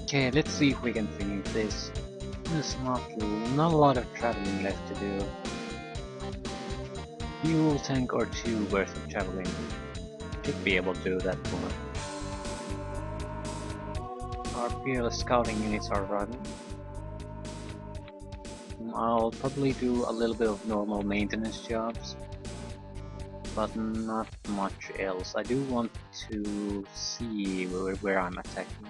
Okay, let's see if we can finish this. There's not a lot of traveling left to do. Fuel tank or two worth of traveling. Should be able to do that one. Our fearless scouting units are running. I'll probably do a little bit of normal maintenance jobs, but not much else. I do want to see where I'm attacking.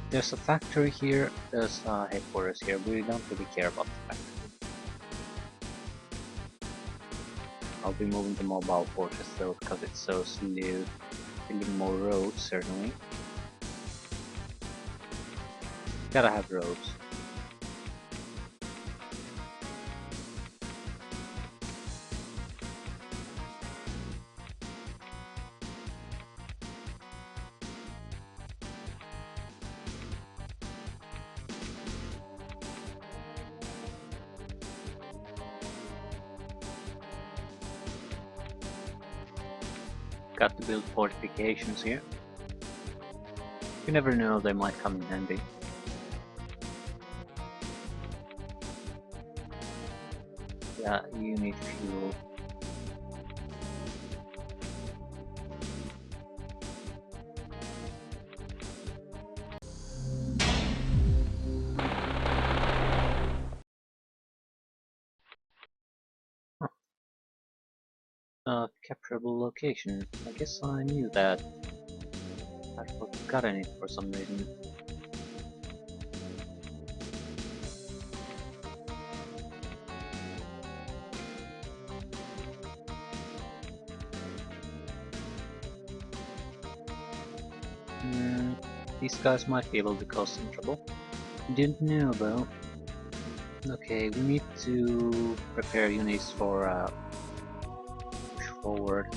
There's a factory here, there's a headquarters here. We don't really care about the factory. I'll be moving the mobile fortress though because it's so slow. Building more roads certainly. Gotta have roads. Got to build fortifications here. You never know, they might come in handy. Yeah, you need fuel. Capturable location. I guess I knew that. I'd forgotten it for some reason. These guys might be able to cause some trouble. Didn't know though. Okay, we need to prepare units for push forward.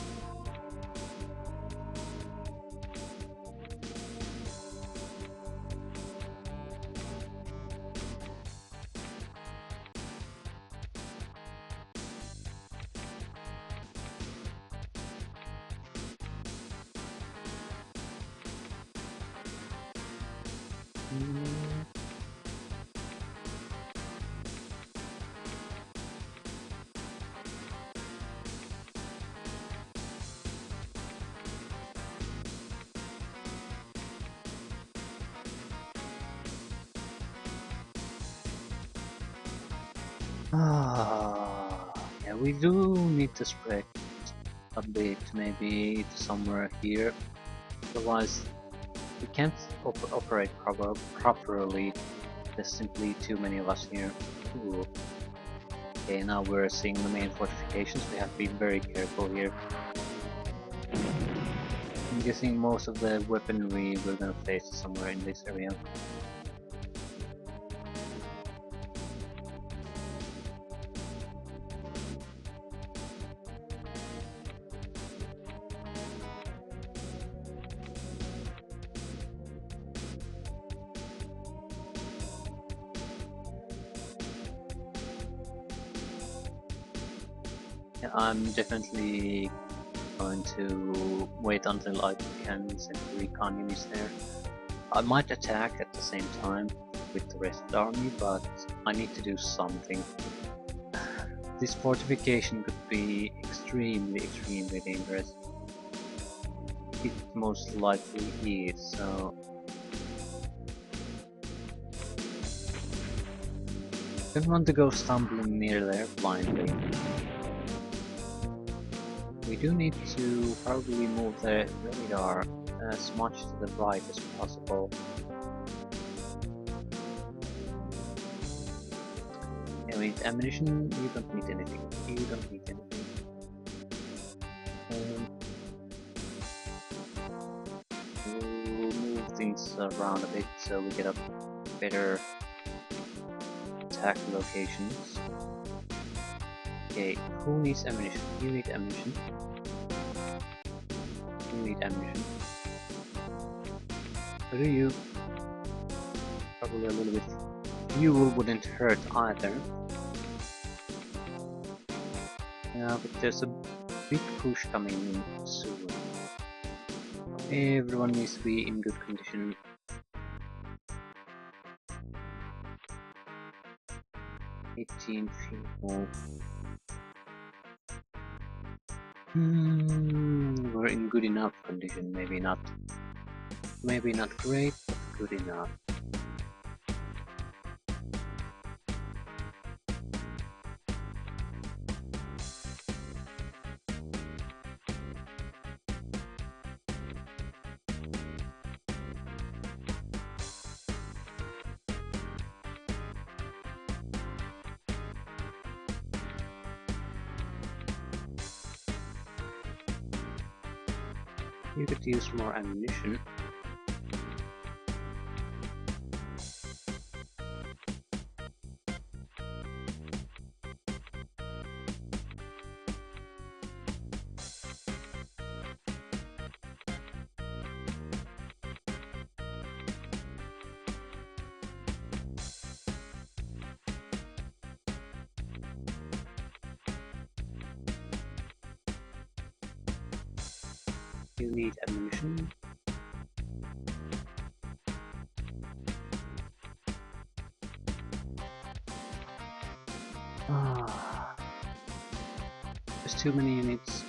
Yeah, we do need to spread a bit, maybe to somewhere here. Otherwise, we can't operate properly. There's simply too many of us here. Ooh. Okay, now we're seeing the main fortifications. We have to be very careful here. I'm guessing most of the weaponry we're gonna face somewhere in this area. Yeah, I'm definitely going to wait until I can send the recon units there. I might attack at the same time with the rest of the army, but I need to do something. This fortification could be extremely dangerous. It most likely is, so don't want to go stumbling near there blindly. We do need to probably move the radar as much to the right as possible. I mean, ammunition, you don't need anything. You don't need anything. We'll move things around a bit so we get a better attack locations. Okay, who needs ammunition? You need ammunition. You need ammunition. So do you? Probably a little bit. Fuel wouldn't hurt either. Yeah, but there's a big push coming in soon. Everyone needs to be in good condition. People. We're in good enough condition. Maybe not great, but good enough. You could use more ammunition. You need ammunition. There's too many units.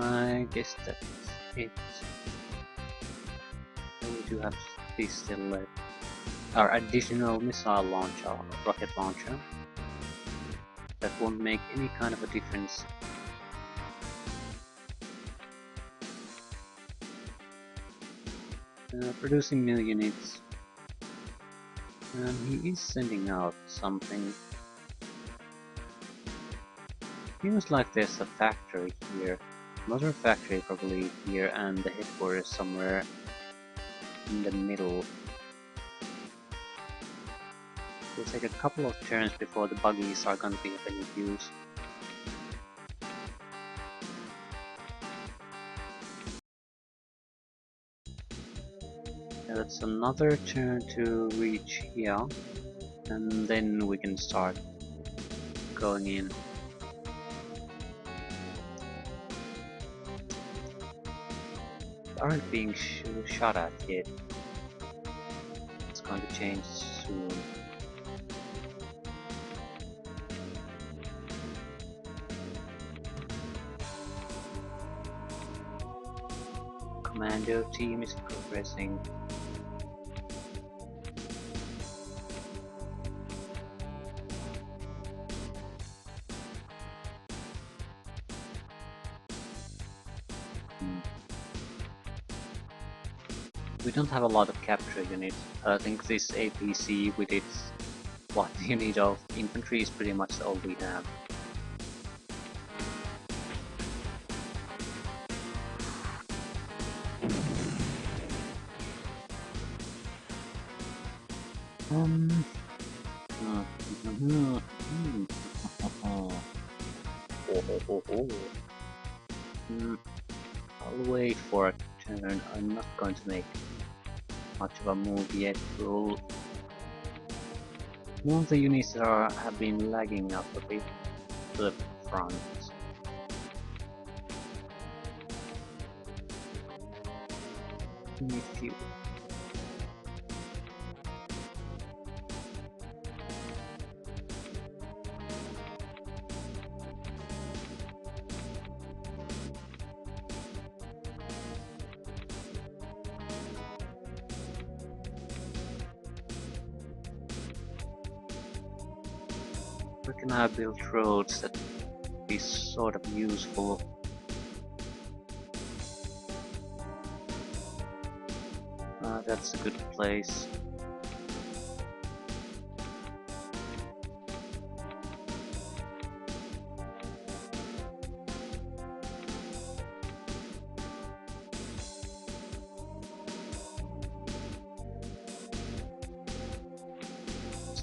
I guess that's it. We do have this still left. Our additional missile launcher, rocket launcher. That won't make any kind of a difference. Producing mill units. And he is sending out something. Seems like there's a factory here. Another factory probably here, and the headquarters somewhere in the middle. It'll take a couple of turns before the buggies are gonna be of any use. That's another turn to reach here, and then we can start going in. Aren't being shot at yet. It's going to change soon. Commando team is progressing. We don't have a lot of capture units. I think this APC with its one unit of infantry is pretty much all we have. I'll wait for a turn. I'm not going to make much of a move yet. We'll one of the units that have been lagging up a bit to the front. Need fuel. Where can I build roads that be sort of useful? That's a good place.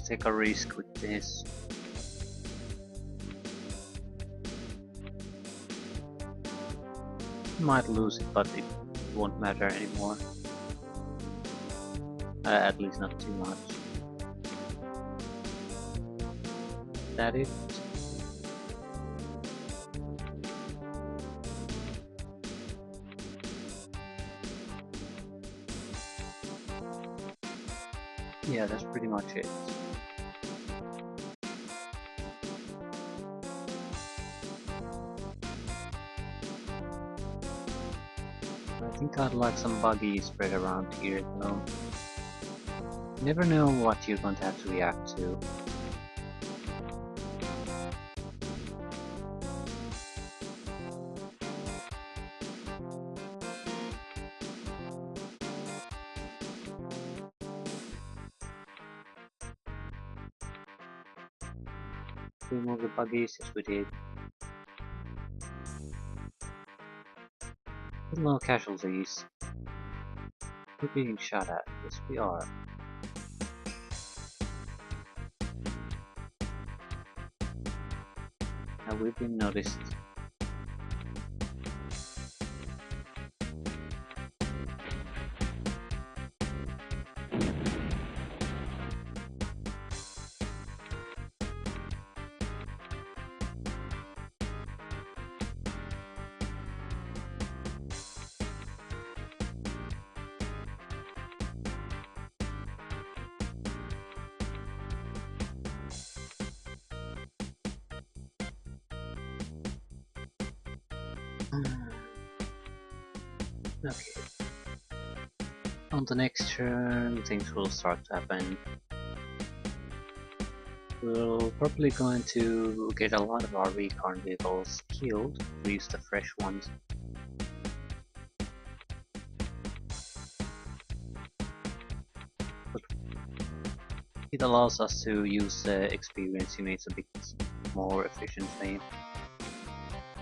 take a risk with this. Might lose it, but it won't matter anymore. At least not too much. That it? Yeah, that's pretty much it. I think I'd like some buggies spread around here though. You never know what you're going to have to react to. Remove the buggies, yes we did. With no casualties. We're being shot at, yes we are. Have we been noticed? Okay. On the next turn, things will start to happen. We're probably going to get a lot of our recon vehicles killed to use the fresh ones. But it allows us to use the experience units a bit more efficiently.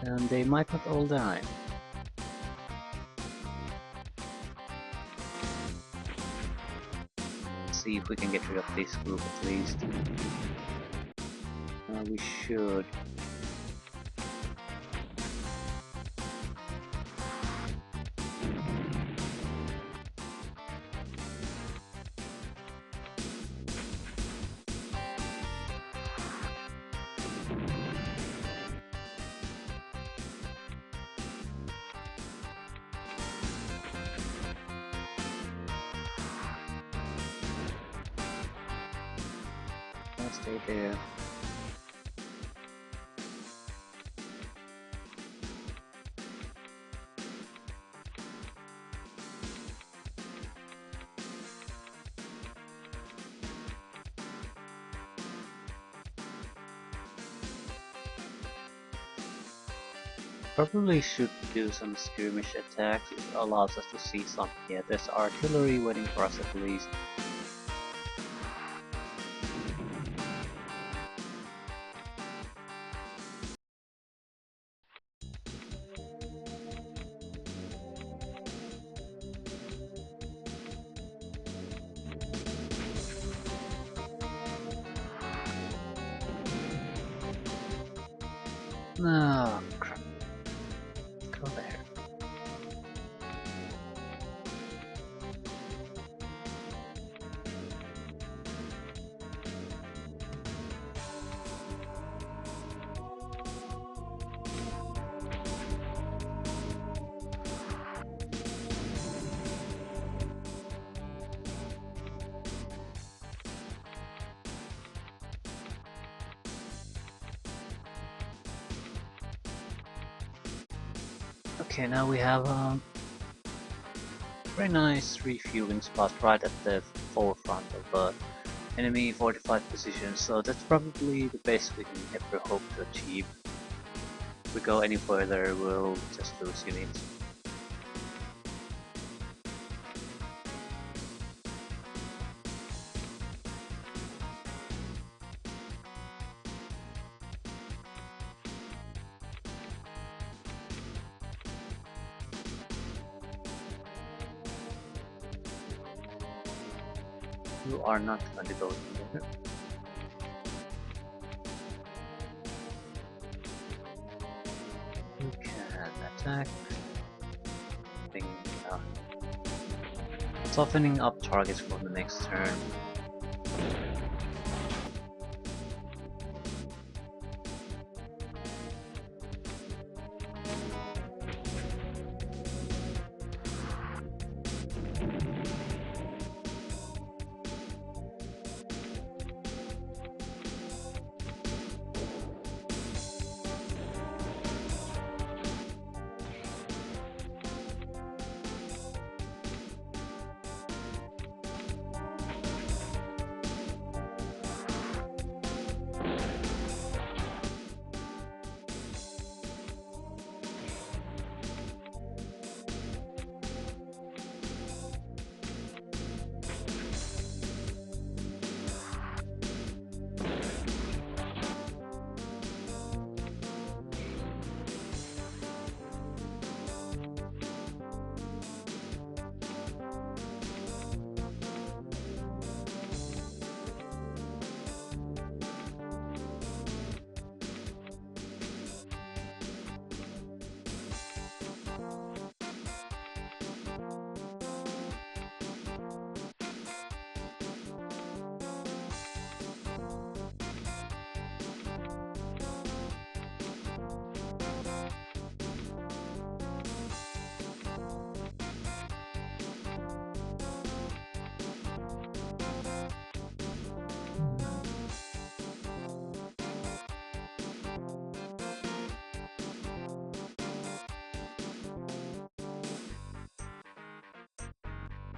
And they might not all die. See if we can get rid of this group at least. We should. I'll stay there. Probably should do some skirmish attacks. It allows us to see some. Yeah, there's artillery waiting for us at least. No, crap. Go there. Okay, now we have a very nice refueling spot right at the forefront of enemy fortified position, so that's probably the best we can ever hope to achieve. If we go any further, we'll just lose units. You are not going to go together. You can attack. Uh, Softening up targets for the next turn.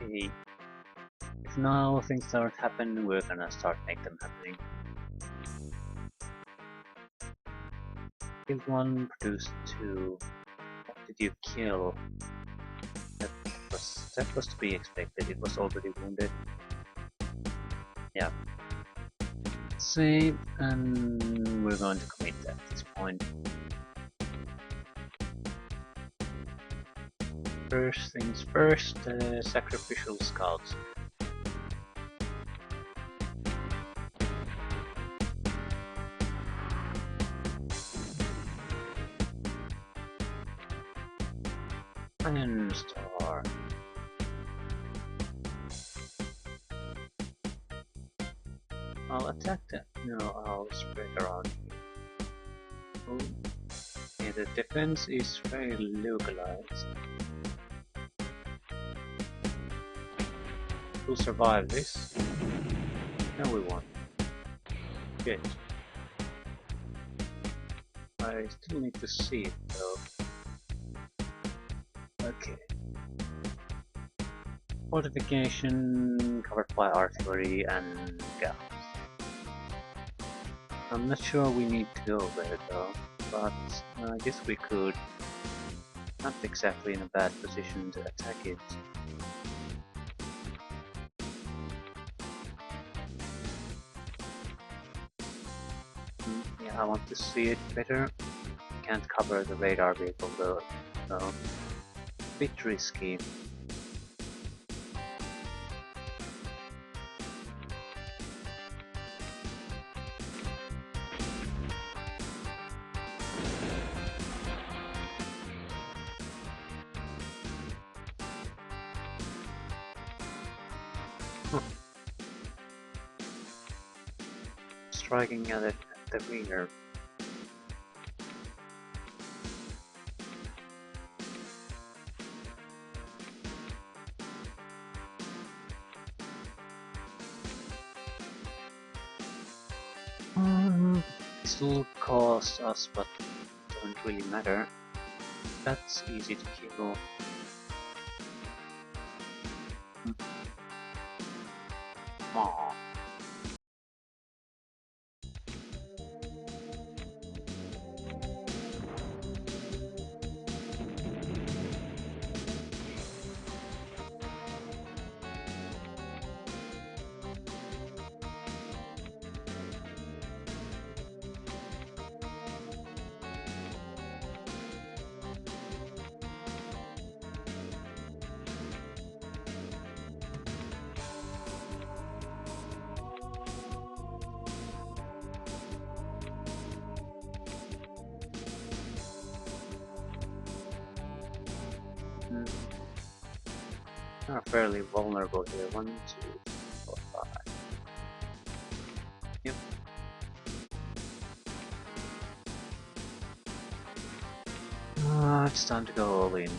Okay. If now things don't happen, we're gonna start make them happening. Killed one, produced two. What did you kill? That was to be expected. It was already wounded. Yeah. Save, and we're going to commit at this point. First things first, sacrificial scouts. Iron Star. I'll attack that. No, I'll spread around. Oh. Yeah, the defense is very localized. We'll survive this. No, we won't. Good. I still need to see it though. Okay. Fortification covered by artillery and guns. I'm not sure we need to go there though, but I guess we could. Not exactly in a bad position to attack it. Yeah, I want to see it better. Can't cover the radar vehicle though, so bit risky. Striking at it at the rear. This will cost us, but don't really matter. That's easy to kill. Aww. Are fairly vulnerable here. 1, 2, 4, 5. Yep. It's time to go all in.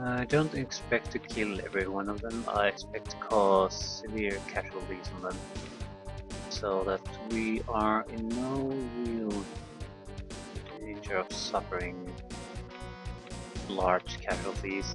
I don't expect to kill every one of them. I expect to cause severe casualties on them, so that we are in no real danger of suffering large casualties.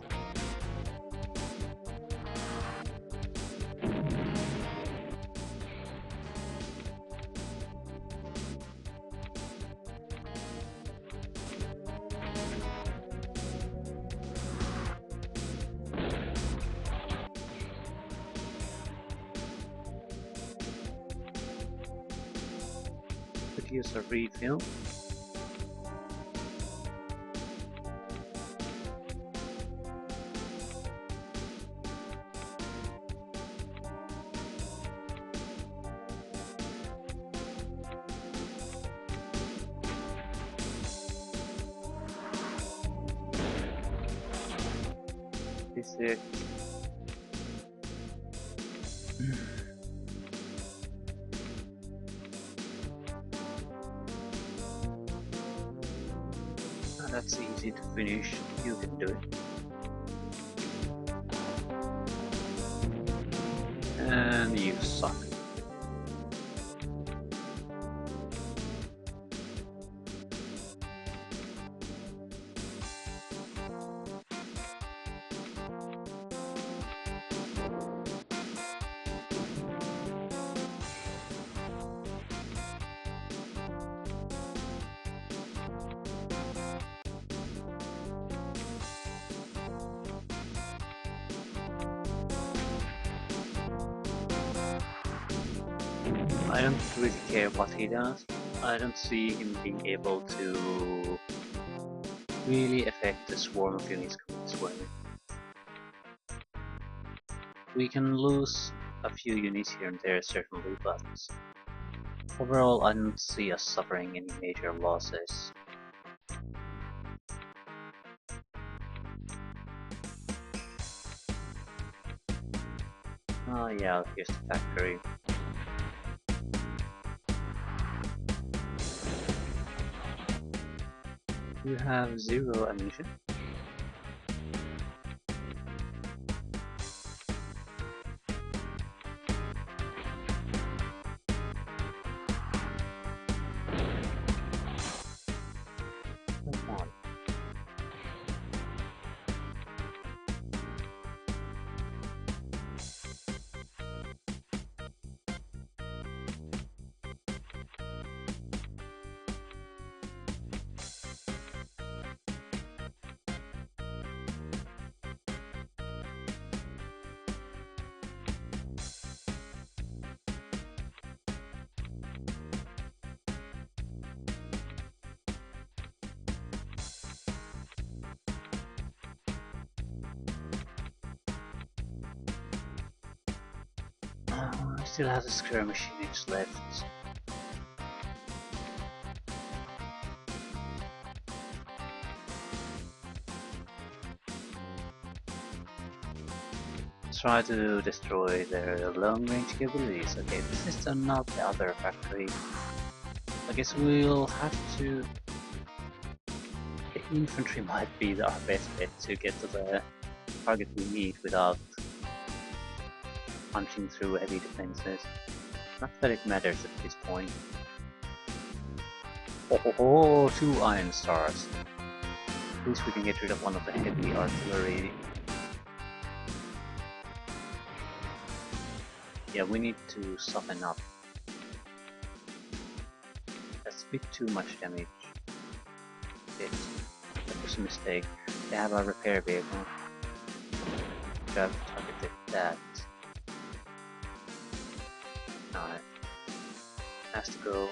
Could use a refill. Is it? That's easy to finish. You can do it. And you suck. I don't really care what he does. I don't see him being able to really affect the swarm of units coming this way. We can lose a few units here and there certainly, but overall I don't see us suffering any major losses. Oh yeah, here's the factory. You have 0 ammunition. Come on. I still have the skirmish units left. Try to destroy their long-range capabilities. Okay, this is not the other factory. I guess we'll have to... The infantry might be our best bet to get to the target we need without punching through heavy defenses. Not that it matters at this point. Oh, 2 iron stars. At least we can get rid of one of the heavy artillery. Yeah, we need to soften up. That's a bit too much damage. That was a mistake. They have a repair vehicle. Should have targeted that. Alright. has to go.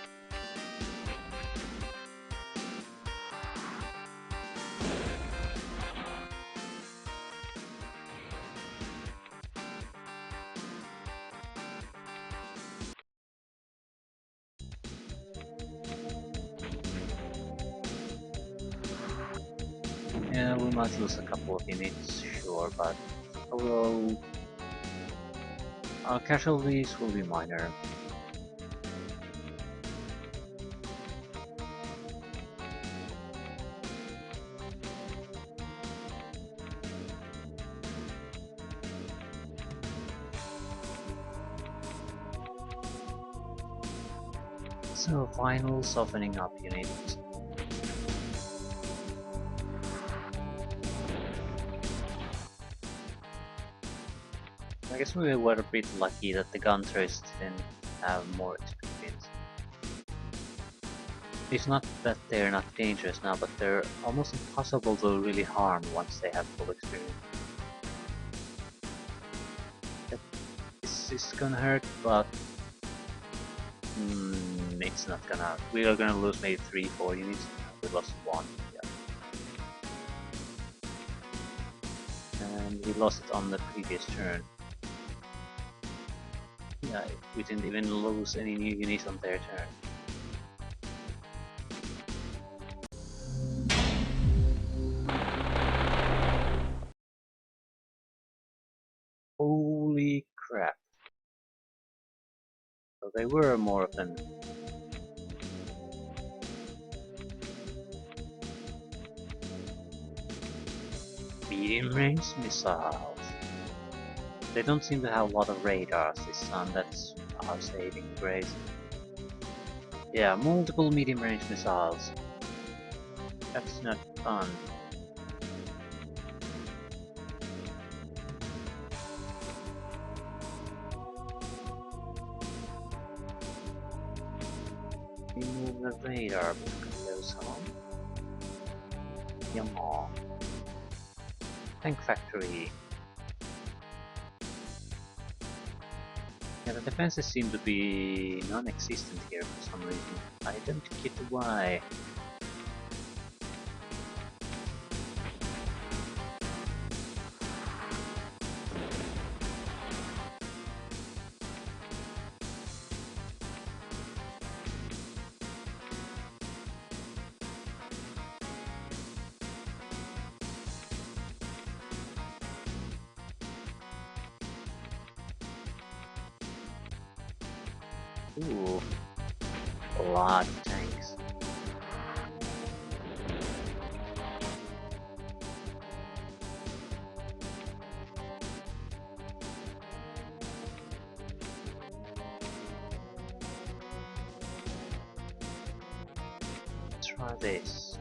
Yeah, we might lose a couple of units, sure, but overall, our casualties will be minor. So, final softening up unit. I guess we were a bit lucky that the Guntress didn't have more experience. It's not that they're not dangerous now, but they're almost impossible to really harm once they have full experience. This is gonna hurt, but it's not gonna. We are gonna lose maybe 3-4 units. We lost 1, yeah. And we lost it on the previous turn. Yeah, we didn't even lose any new units on their turn. Holy crap. So there were more of them. Medium range missiles. They don't seem to have a lot of radars this time, that's our saving grace. Yeah, multiple medium range missiles. That's not fun. Remove the radar, those on. Yamaha. Tank factory. Yeah, the defenses seem to be non-existent here for some reason. I don't get why. Ooh, a lot of tanks. Try this.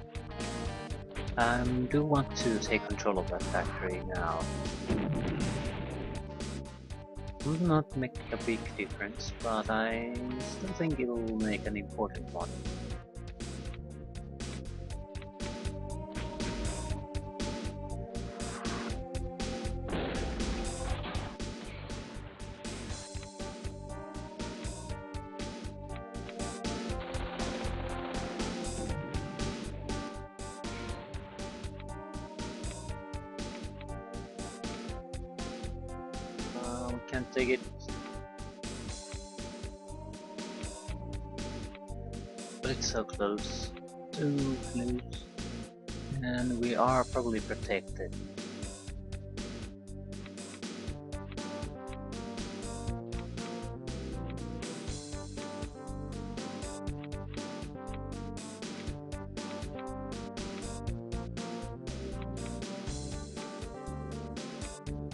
I do want to take control of that factory now. Will not make a big difference, but I still think it will make an important one. Can't take it. But it's so close. Too close. And we are probably protected.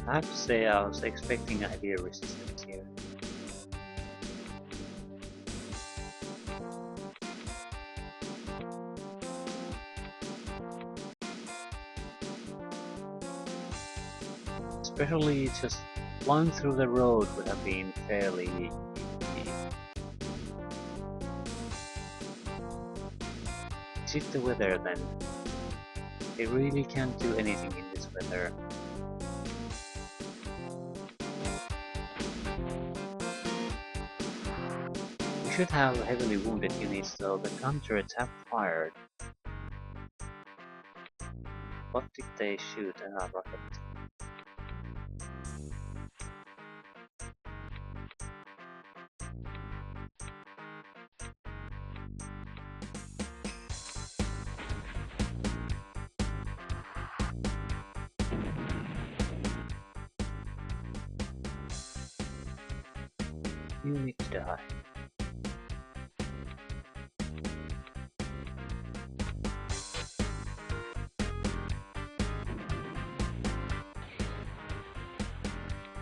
I have to say I was expecting a heavier resistance here. Especially just flying through the road would have been fairly easy. Is it the weather then? They really can't do anything in this weather. We should have heavily wounded units though. The gun turrets have fired. What did they shoot? Ah, rocket. You need to die.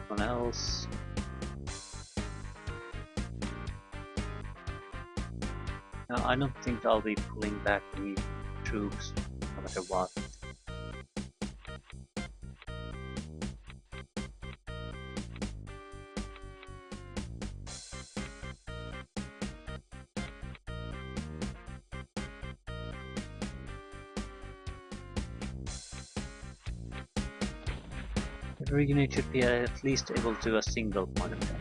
Someone else. No, I don't think I'll be pulling back any troops, no matter what. Every unit should be at least able to do a single point of attack.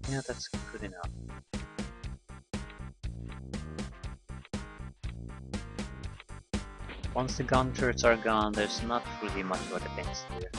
Yeah, that's good enough. Once the gun turrets are gone, there's not really much of a defense here.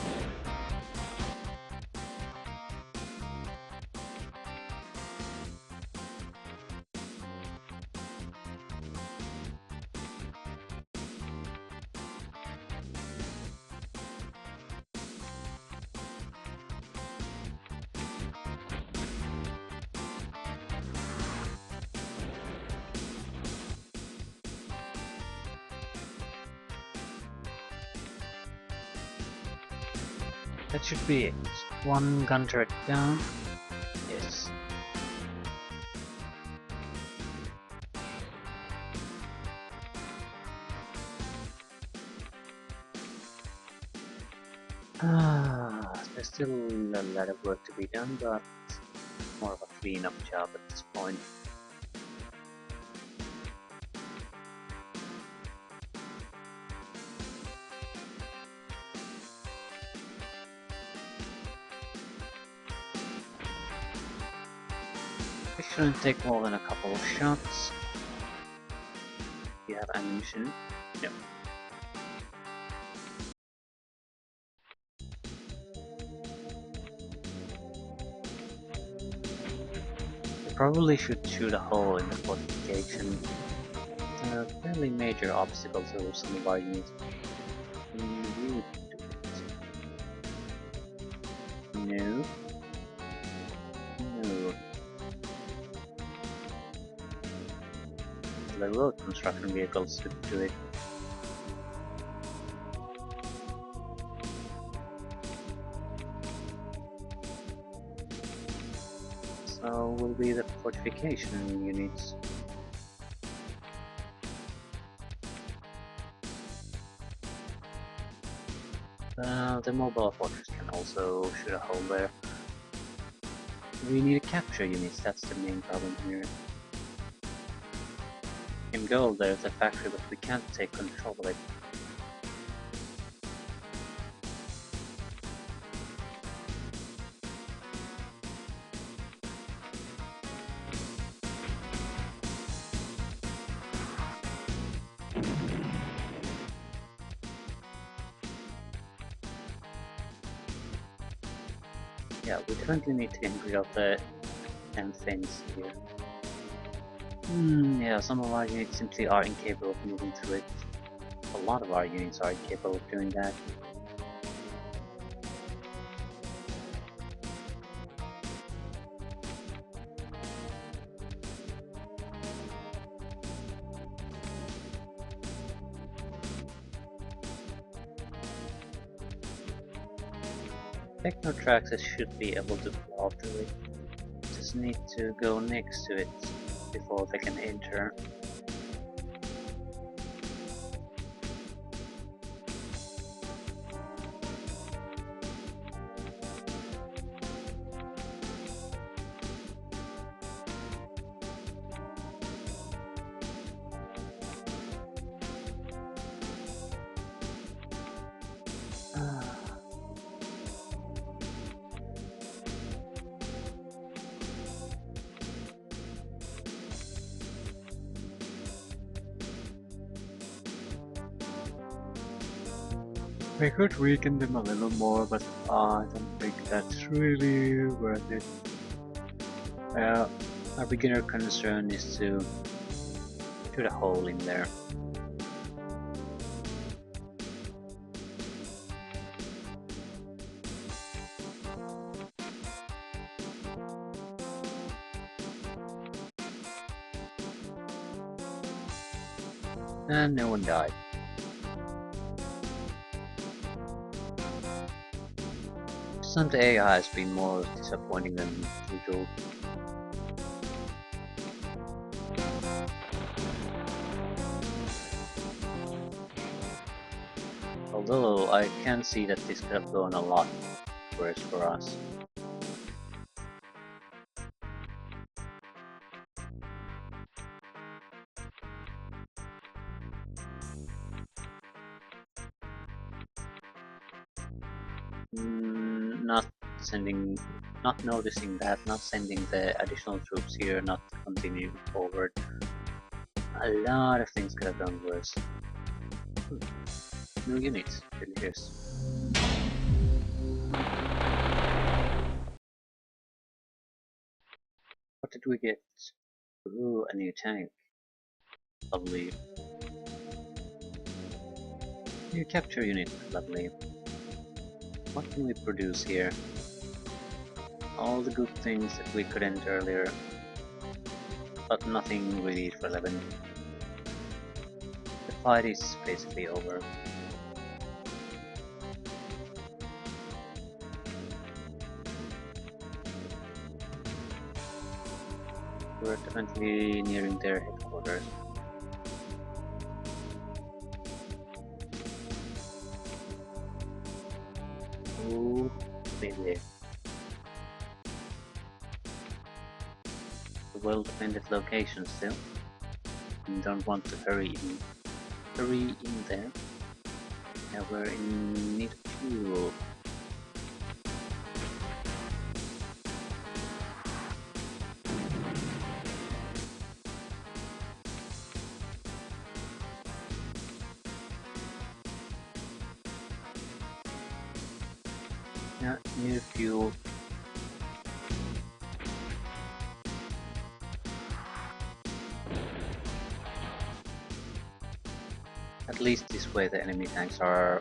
That should be it. One gun turret down. Yes. There's still a lot of work to be done, but more of a clean-up job at this point. It shouldn't take more than a couple of shots. You have ammunition? No. You probably should shoot a hole in the fortification. A fairly major obstacle to some of our units. You do it. No. No. The road construction vehicles should do it. So will be the fortification units. The mobile fortress can also shoot a hole there. We need to capture units, that's the main problem here. In gold there's a factory, but we can't take control of it. Yeah, we currently need to get rid of the things here. Yeah, some of our units simply are incapable of moving through it. A lot of our units are incapable of doing that. Technotraxes should be able to plow through it. Just need to go next to it before they can enter. We could weaken them a little more, but I don't think that's really worth it. Our beginner concern is to shoot a hole in there. And no one died. Some AI has been more disappointing than usual. Although I can see that this could have gone a lot worse for us. Not sending, not noticing that, not sending the additional troops here, not continuing forward. A lot of things could have gone worse. New units, delicious. What did we get? Ooh, a new tank. Lovely. New capture unit, lovely. What can we produce here? All the good things that we couldn't earlier, but nothing really relevant. The fight is basically over. We're definitely nearing their headquarters. Ooh, baby. A well-defended location still. We don't want to hurry in there. Yeah, we're in need of fuel. Yeah, need fuel. At least this way the enemy tanks are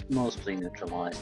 mostly neutralized.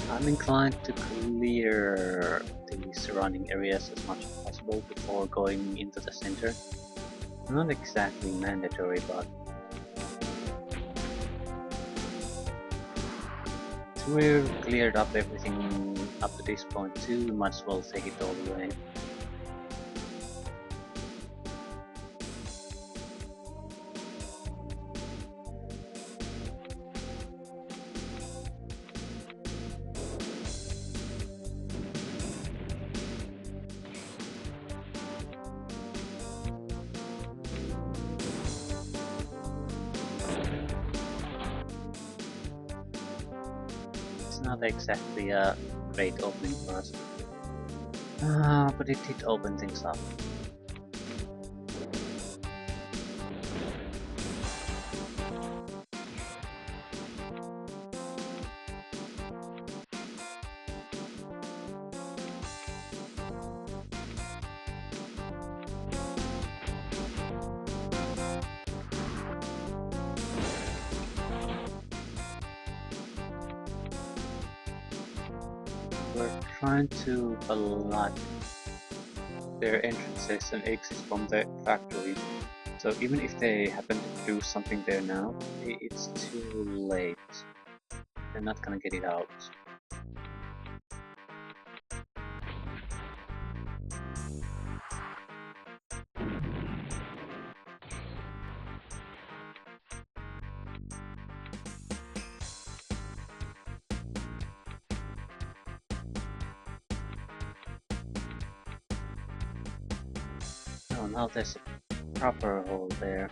I'm inclined to clear the surrounding areas as much as possible before going into the center. Not exactly mandatory, but we've cleared up everything up to this point too, we might as well take it all the way. It's not exactly a great opening for us. But it did open things up. We're trying to block their entrances and exits from the factory. So even if they happen to do something there now, it's too late. They're not gonna get it out. Oh, now there's a proper hole there.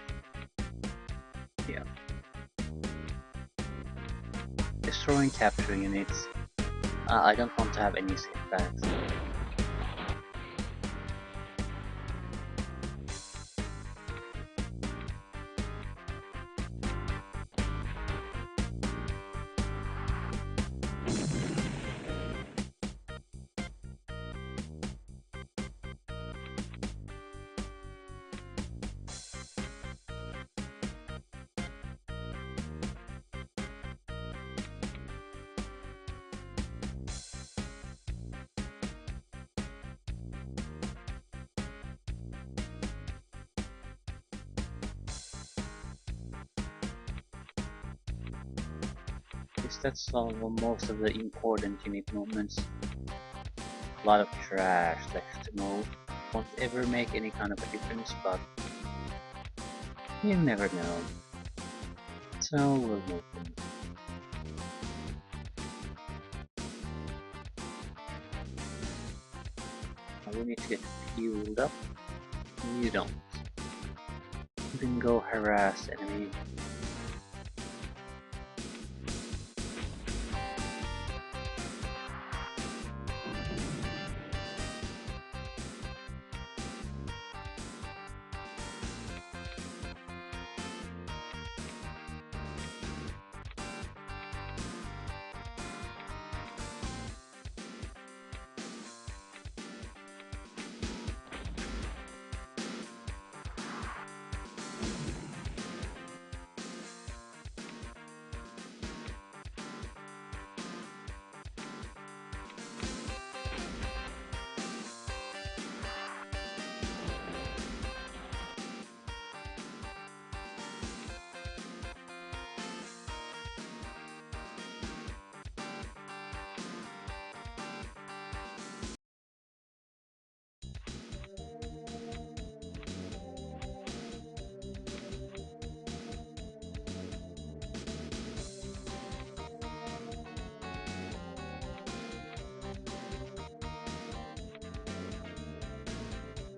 Yeah. Destroying capture units. I don't want to have any setbacks. That's most of the important unit movements. A lot of trash left to move. Won't ever make any kind of a difference, but you never know. So we'll move them. We need to get fueled up. You don't. You can go harass enemy.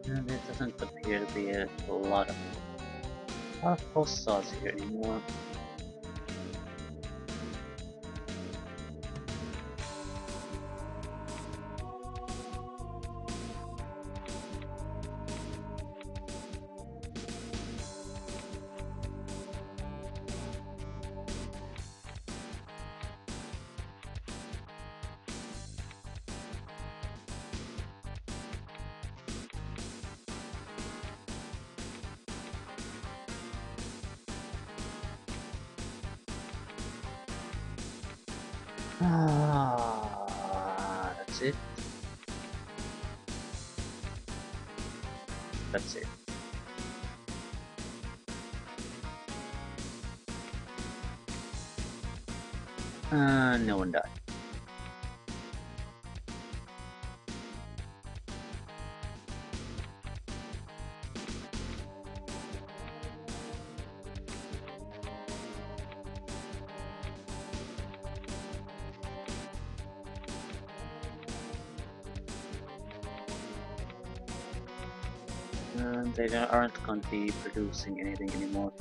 And it doesn't appear to be a lot of hostiles here anymore. That's it. That's it. No one died. They aren't going to be producing anything anymore.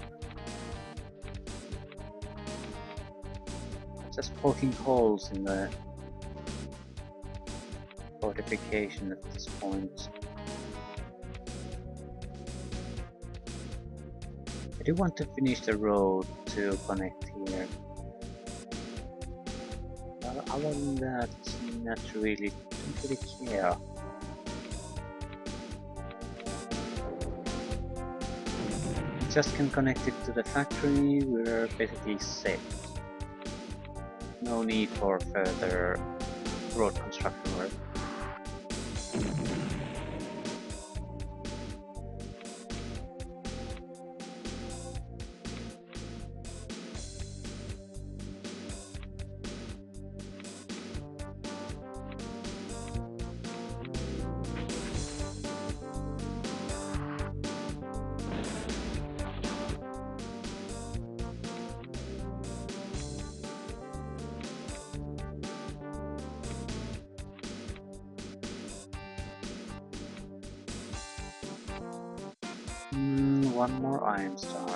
Just poking holes in the fortification at this point. I do want to finish the road to connect here. Other than that, not really, don't really care. Just can connect it to the factory, we're basically safe. No need for further road construction work. one more Iron Star.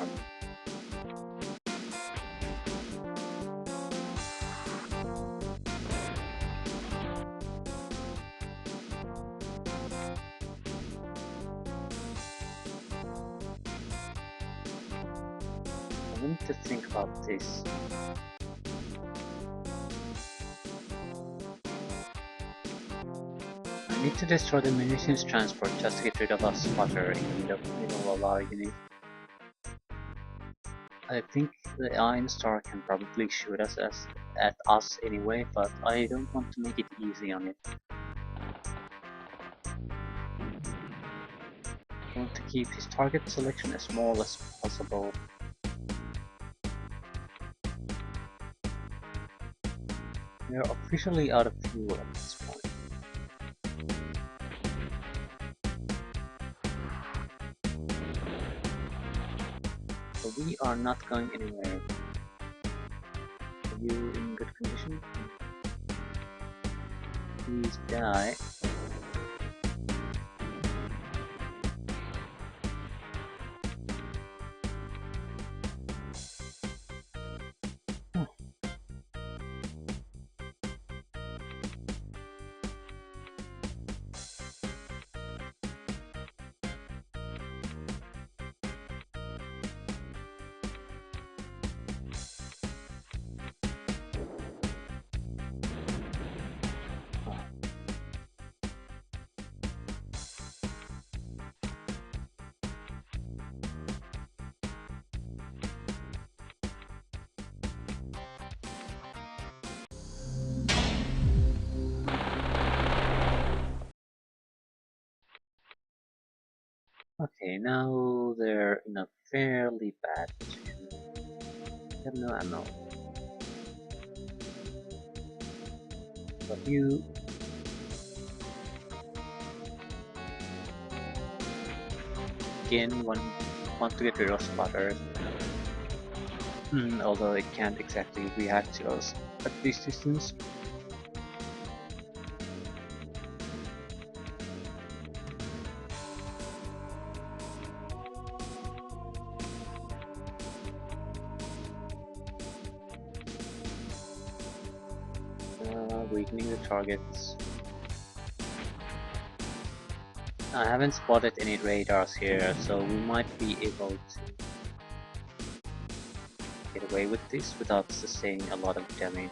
I need to think about this. I need to destroy the munitions transport just to get rid of a spotter in the middle of our unit. I think the Iron Star can probably shoot us at us anyway, but I don't want to make it easy on it. I want to keep his target selection as small as possible. We are officially out of fuel at this point. So we are not going anywhere. Are you in good condition? Please die. Okay, now they're in a fairly bad position. They have no ammo. But you... Again, want to get rid of spotters. Although it can't exactly react to us at this distance. Weakening the targets. I haven't spotted any radars here, so we might be able to get away with this without sustaining a lot of damage.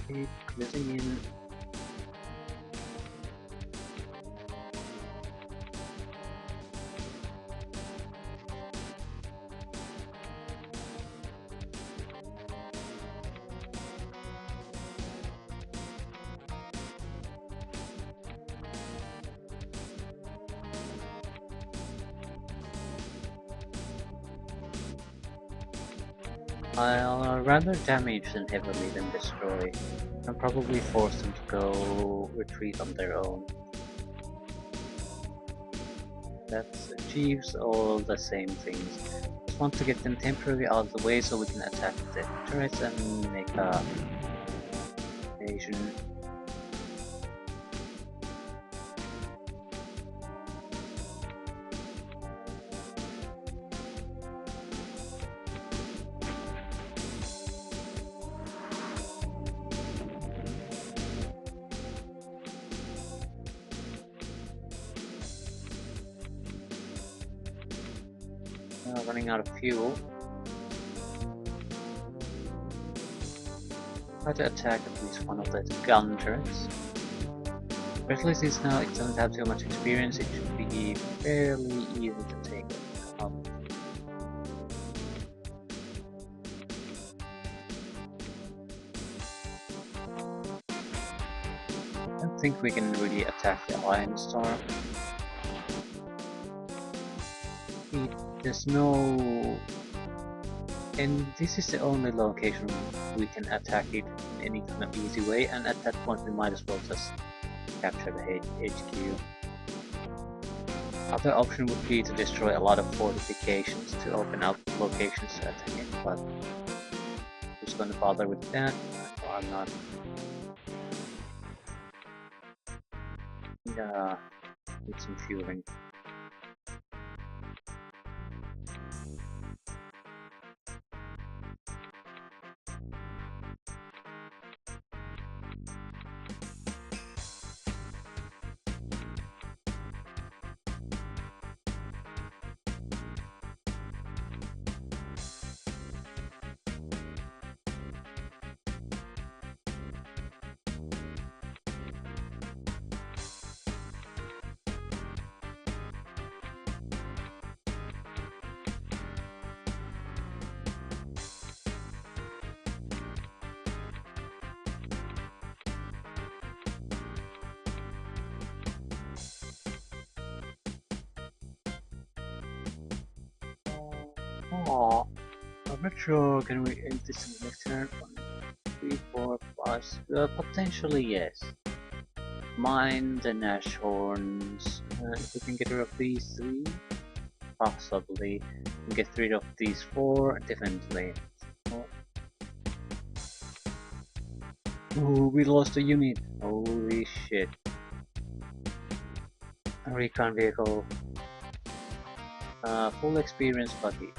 Keep closing in. I'll rather damage them heavily than destroy, and probably force them to go retreat on their own. That achieves all the same things. Just want to get them temporarily out of the way so we can attack the turrets and make a invasion. Running out of fuel. Try to attack at least one of the gun turrets. Especially since now it doesn't have too much experience, it should be fairly easy to take it out. I don't think we can really attack the Iron Star. There's no And this is the only location we can attack it in any kind of easy way, and at that point we might as well just capture the HQ. Other option would be to destroy a lot of fortifications to open up locations to attack it, but who's gonna bother with that? So I'm not. Yeah, need some fueling. Oh, I'm not sure. Can we end this in the next turn? 1, 3, 4, 5. Potentially yes. Mine the Nashorns. If we can get rid of these 3, possibly. Get rid of these 4, definitely. Oh, we lost a unit. Holy shit. A recon vehicle. Full experience buddy.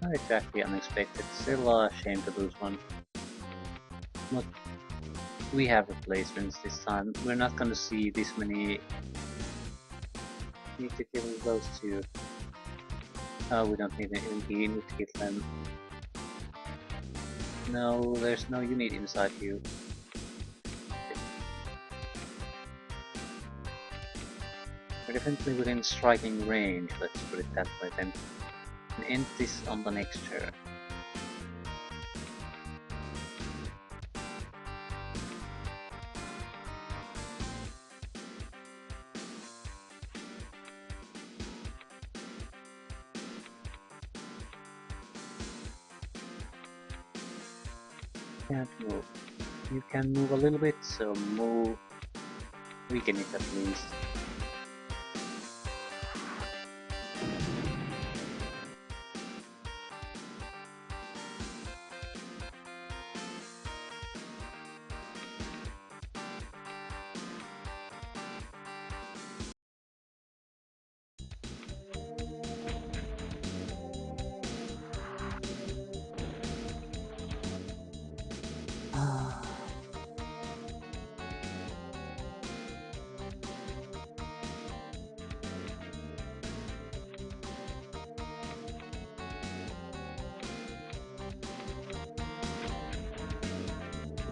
Not exactly unexpected. Still a shame to lose one. But we have replacements this time. We're not gonna see this many. Need to kill those 2. We don't need an MP, we need to kill them. No, there's no unit inside you. We're definitely within striking range, let's put it that way then. And end this on the next turn. Can't move. You can move a little bit, so move. Weaken it at least.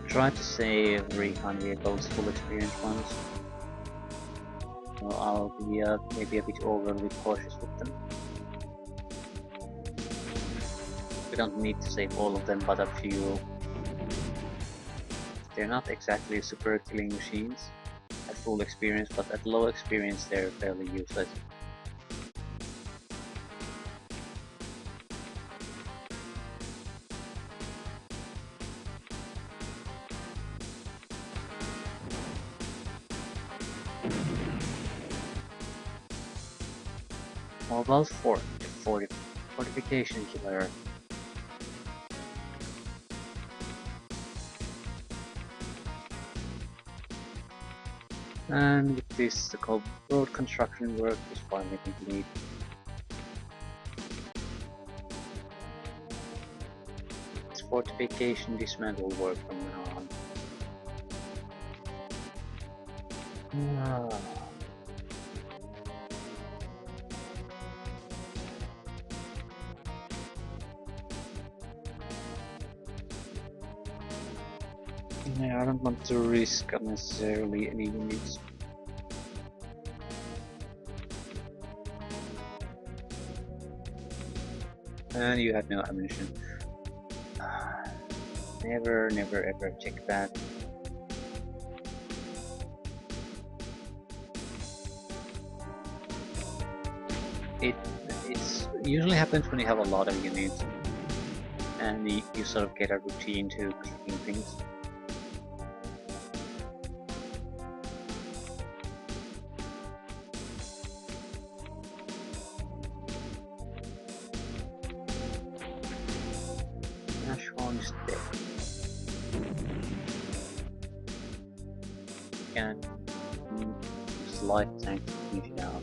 Try to save recon vehicles, full experience ones. So I'll be maybe a bit overly cautious with them. We don't need to save all of them, but a few. They're not exactly super killing machines at full experience, but at low experience they're fairly useless. Mobile Fort, Fortification Killer. And with this, the road construction work is finally complete. This fortification dismantle work from now on. Yeah, I don't want to risk unnecessarily any units. And you have no ammunition. Never ever check that. It's usually happens when you have a lot of units and you sort of get a routine to clicking things. Nashwan is dead. Can use light tank to finish it out.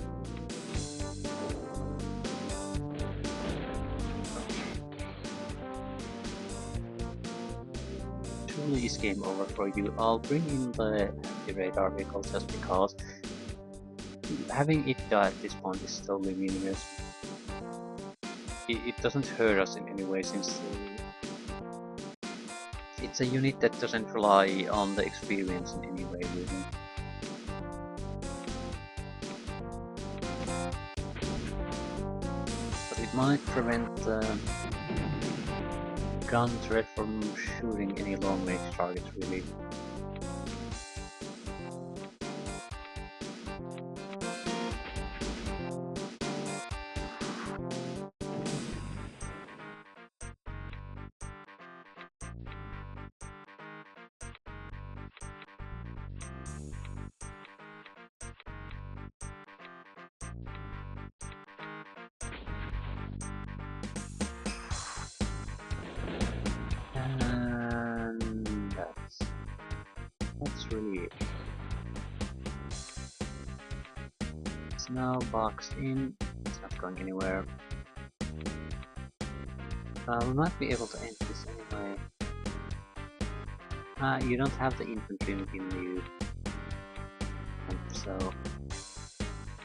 Surely is game over for you. I'll bring in the anti-radar vehicle just because having it die at this point is totally meaningless. It doesn't hurt us in any way since it's a unit that doesn't rely on the experience in any way really. But it might prevent the gun threat from shooting any long range targets really. And that's really it. It's now boxed in, it's not going anywhere. We might be able to end this anyway. You don't have the infantry within you, so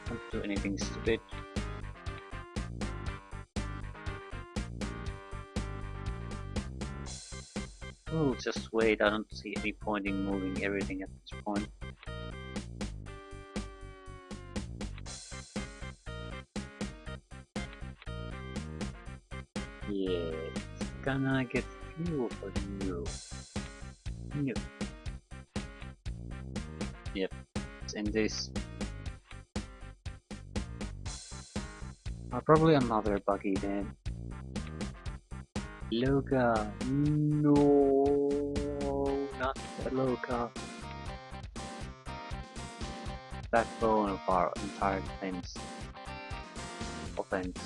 don't do anything stupid. Oh, just wait, I don't see any point in moving everything at this point. Yeah, can I get fuel for you? No. Yep, it's in this. Probably another buggy then. Loka, no, not the Loka. Backbone of our entire defense. Offense.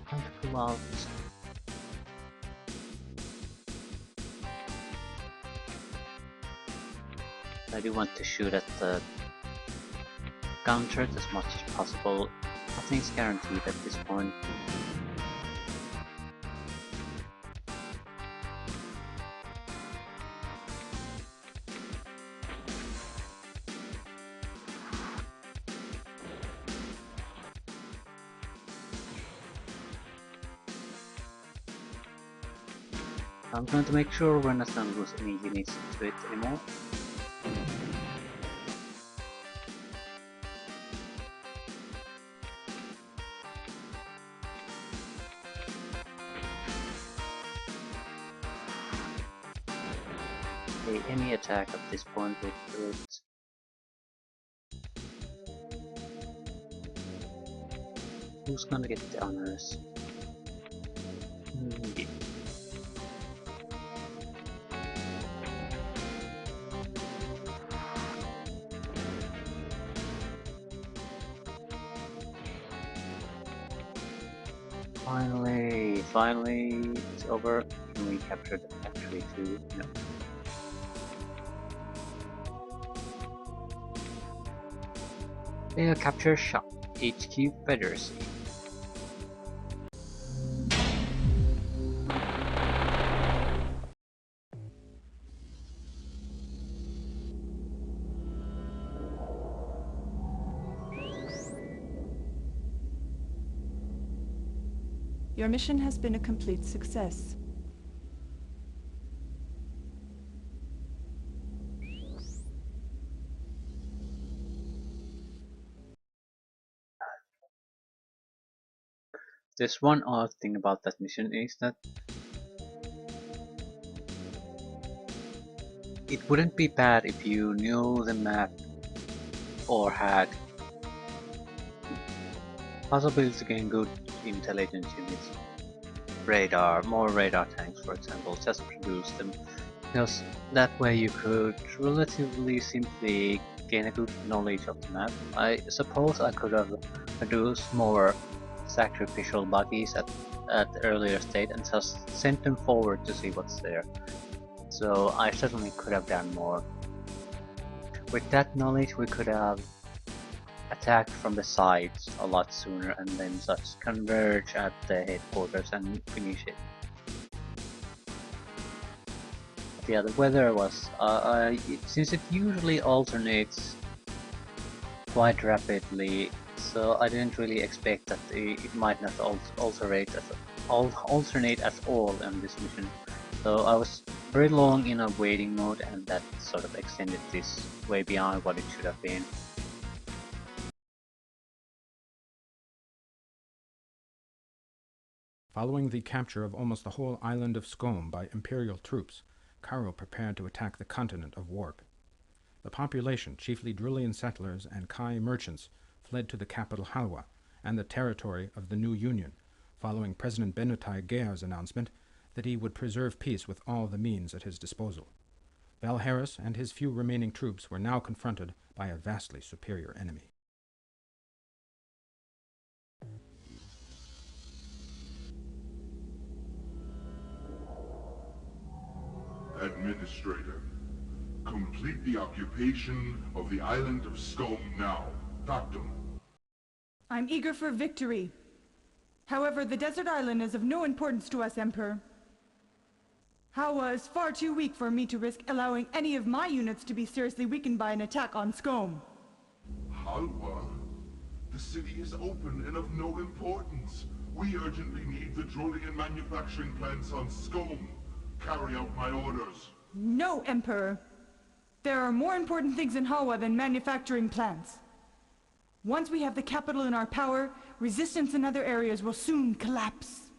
Time to pull out. I do want to shoot at the gun turret as much as possible. Nothing's guaranteed at this point. I'm going to make sure we're not going to lose any units to it anymore. Okay, any attack at this point will do it. Who's gonna get the honors? Yeah. Finally, it's over. Can we capture the factory too? No. They capture shop HQ Federacy. Your mission has been a complete success. There's one odd thing about that mission is that it wouldn't be bad if you knew the map or had possibility to gain good intelligence units. More radar tanks for example, just produce them. Because that way you could relatively simply gain a good knowledge of the map. I suppose I could have produced more sacrificial buggies at the earlier state and just sent them forward to see what's there. So I certainly could have done more. With that knowledge we could have attacked from the sides a lot sooner and then just converge at the headquarters and finish it. Yeah, the weather was, since it usually alternates quite rapidly, so I didn't really expect that it might not alternate at all on this mission. So I was very long in a waiting mode and that sort of extended this way beyond what it should have been. Following the capture of almost the whole island of Scone by Imperial troops, Caro prepared to attack the continent of Warp. The population, chiefly Drillian settlers and Kai merchants, fled to the capital Halwa and the territory of the new Union, following President Benutai Gear's announcement that he would preserve peace with all the means at his disposal. Valharis and his few remaining troops were now confronted by a vastly superior enemy. Administrator, complete the occupation of the island of Scone now. Factum. I'm eager for victory. However, the desert island is of no importance to us, Emperor. Hawa is far too weak for me to risk allowing any of my units to be seriously weakened by an attack on Scone. Halwa? The city is open and of no importance. We urgently need the Drolian manufacturing plants on Scone. Carry out my orders. No, Emperor. There are more important things in Hawa than manufacturing plants. Once we have the capital in our power, resistance in other areas will soon collapse.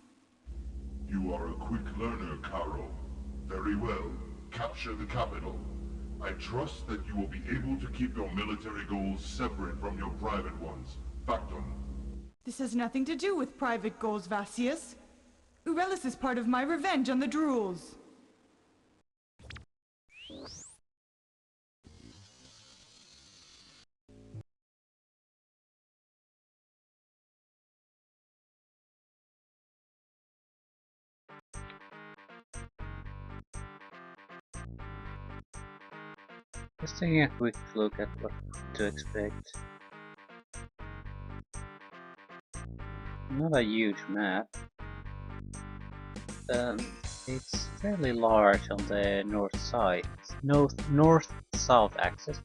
You are a quick learner, Caro. Very well. Capture the capital. I trust that you will be able to keep your military goals separate from your private ones. Factum. This has nothing to do with private goals, Vasius. Urelis is part of my revenge on the Drools. Just taking a quick look at what to expect. Not a huge map. It's fairly large on the north side, north-south axis,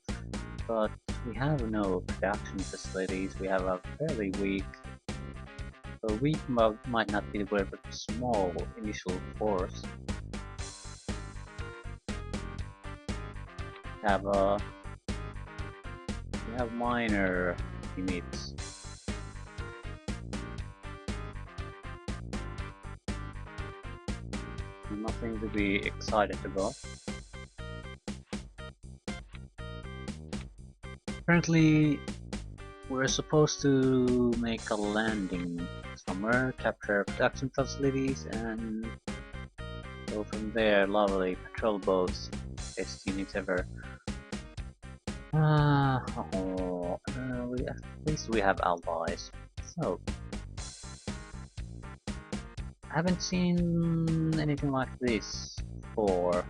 but we have no production facilities. We have a fairly weak, might not be the word, but small initial force. We have minor units. Nothing to be excited about. Apparently, we're supposed to make a landing somewhere, capture production facilities, and go from there. Lovely patrol boats, best units ever. At least we have allies. So. I haven't seen anything like this before,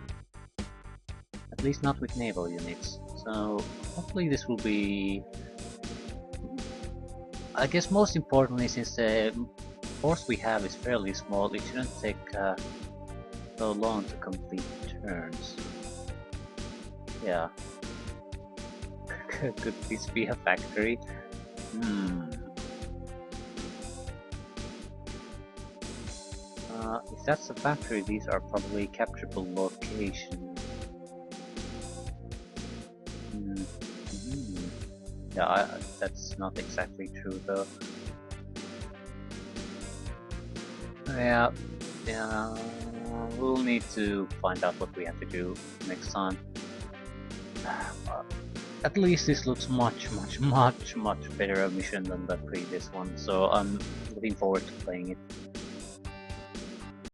at least not with naval units, so hopefully this will be... I guess most importantly, since the force we have is fairly small, it shouldn't take so long to complete turns. Yeah. Could this be a factory? If that's a factory, these are probably capturable locations. Yeah, that's not exactly true though. Yeah, yeah. We'll need to find out what we have to do next time. But at least this looks much better a mission than the previous one, so I'm looking forward to playing it.